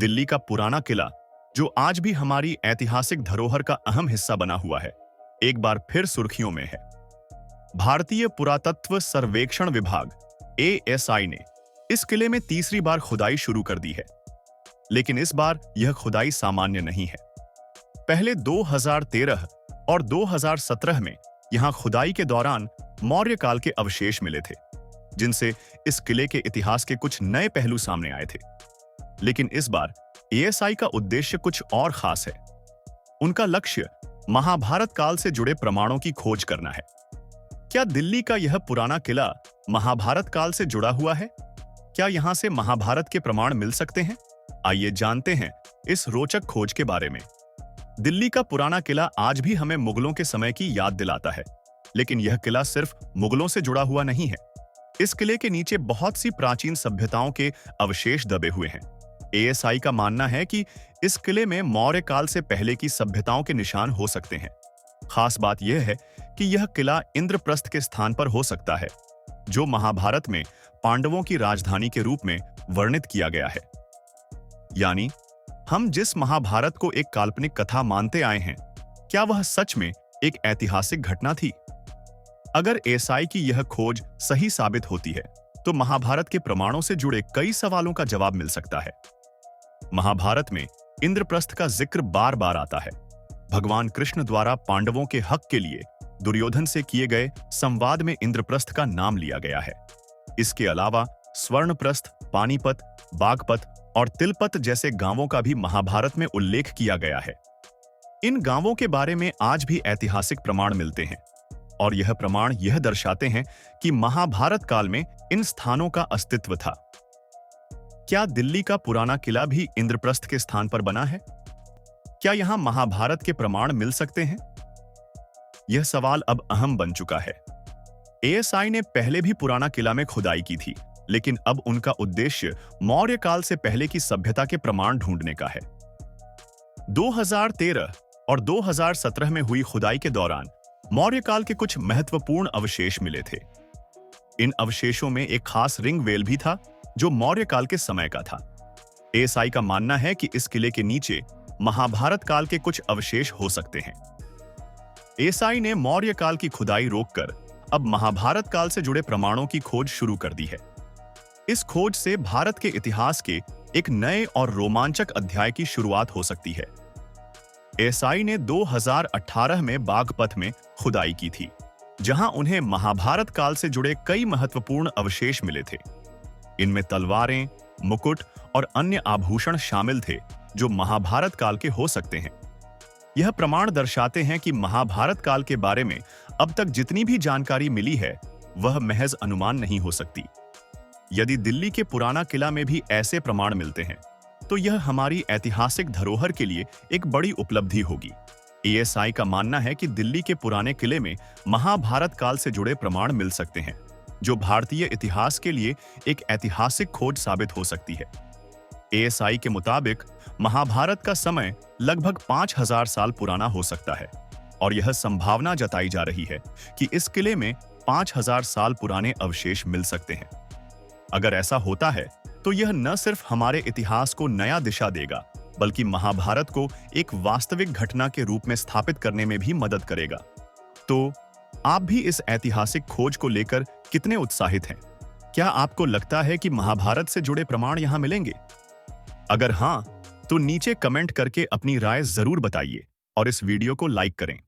दिल्ली का पुराना किला, जो आज भी हमारी ऐतिहासिक धरोहर का अहम हिस्सा बना हुआ है, एक बार फिर सुर्खियों में है। भारतीय पुरातत्व सर्वेक्षण विभाग (ASI) ने इस किले में तीसरी बार खुदाई शुरू कर दी है, लेकिन इस बार यह खुदाई सामान्य नहीं है। पहले 2013 और 2017 में यहां खुदाई के दौरान मौर्य काल के अवशेष मिले थे, जिनसे इस किले के इतिहास के कुछ नए पहलू सामने आए थे। लेकिन इस बार ASI का उद्देश्य कुछ और खास है। उनका लक्ष्य महाभारत काल से जुड़े प्रमाणों की खोज करना है। क्या दिल्ली का यह पुराना किला महाभारत काल से जुड़ा हुआ है? क्या यहां से महाभारत के प्रमाण मिल सकते हैं? आइए जानते हैं इस रोचक खोज के बारे में। दिल्ली का पुराना किला आज भी हमें मुगलों के समय की याद दिलाता है, लेकिन यह किला सिर्फ मुगलों से जुड़ा हुआ नहीं है। इस किले के नीचे बहुत सी प्राचीन सभ्यताओं के अवशेष दबे हुए हैं। ASI का मानना है कि इस किले में मौर्य काल से पहले की सभ्यताओं के निशान हो सकते हैं। खास बात यह है कि यह किला इंद्रप्रस्थ के स्थान पर हो सकता है, जो महाभारत में पांडवों की राजधानी के रूप में वर्णित किया गया है। यानी हम जिस महाभारत को एक काल्पनिक कथा मानते आए हैं, क्या वह सच में एक ऐतिहासिक घटना थी? अगर ASI की यह खोज सही साबित होती है, तो महाभारत के प्रमाणों से जुड़े कई सवालों का जवाब मिल सकता है। महाभारत में इंद्रप्रस्थ का जिक्र बार बार आता है। भगवान कृष्ण द्वारा पांडवों के हक के लिए दुर्योधन से किए गए संवाद में इंद्रप्रस्थ का नाम लिया गया है। इसके अलावा स्वर्णप्रस्थ, पानीपत, बागपत और तिलपत जैसे गांवों का भी महाभारत में उल्लेख किया गया है। इन गांवों के बारे में आज भी ऐतिहासिक प्रमाण मिलते हैं, और यह प्रमाण यह दर्शाते हैं कि महाभारत काल में इन स्थानों का अस्तित्व था। क्या दिल्ली का पुराना किला भी इंद्रप्रस्थ के स्थान पर बना है? क्या यहां महाभारत के प्रमाण मिल सकते हैं? यह सवाल अब अहम बन चुका है। ASI ने पहले भी पुराना किला में खुदाई की थी, लेकिन अब उनका उद्देश्य मौर्य काल से पहले की सभ्यता के प्रमाण ढूंढने का है। 2013 और 2017 में हुई खुदाई के दौरान मौर्य काल के कुछ महत्वपूर्ण अवशेष मिले थे। इन अवशेषों में एक खास रिंग वेल भी था, जो मौर्य काल के समय का था। ASI का मानना है कि इस किले के नीचे महाभारत काल के कुछ अवशेष हो सकते हैं। ASI ने मौर्य काल की खुदाई रोककर अब महाभारत काल से जुड़े प्रमाणों की खोज शुरू कर दी है। इस खोज से भारत के इतिहास के एक नए और रोमांचक अध्याय की शुरुआत हो सकती है। ASI ने 2018 में बागपत में खुदाई की थी, जहां उन्हें महाभारत काल से जुड़े कई महत्वपूर्ण अवशेष मिले थे। इनमें तलवारें, मुकुट और अन्य आभूषण शामिल थे, जो महाभारत काल के हो सकते हैं। यह प्रमाण दर्शाते हैं कि महाभारत काल के बारे में अब तक जितनी भी जानकारी मिली है, वह महज अनुमान नहीं हो सकती। यदि दिल्ली के पुराना किला में भी ऐसे प्रमाण मिलते हैं, तो यह हमारी ऐतिहासिक धरोहर के लिए एक बड़ी उपलब्धि होगी। ASI का मानना है कि दिल्ली के पुराने किले में महाभारत काल से जुड़े प्रमाण मिल सकते हैं, जो भारतीय इतिहास के लिए एक ऐतिहासिक खोज साबित हो सकती है। ASI के मुताबिक महाभारत का समय लगभग 5000 साल पुराना हो सकता है, और यह संभावना जताई जा रही है कि इस किले में 5000 साल पुराने अवशेष मिल सकते हैं। अगर ऐसा होता है, तो यह न सिर्फ हमारे इतिहास को नया दिशा देगा, बल्कि महाभारत को एक वास्तविक घटना के रूप में स्थापित करने में भी मदद करेगा। तो आप भी इस ऐतिहासिक खोज को लेकर कितने उत्साहित हैं? क्या आपको लगता है कि महाभारत से जुड़े प्रमाण यहां मिलेंगे? अगर हां, तो नीचे कमेंट करके अपनी राय जरूर बताइए और इस वीडियो को लाइक करें।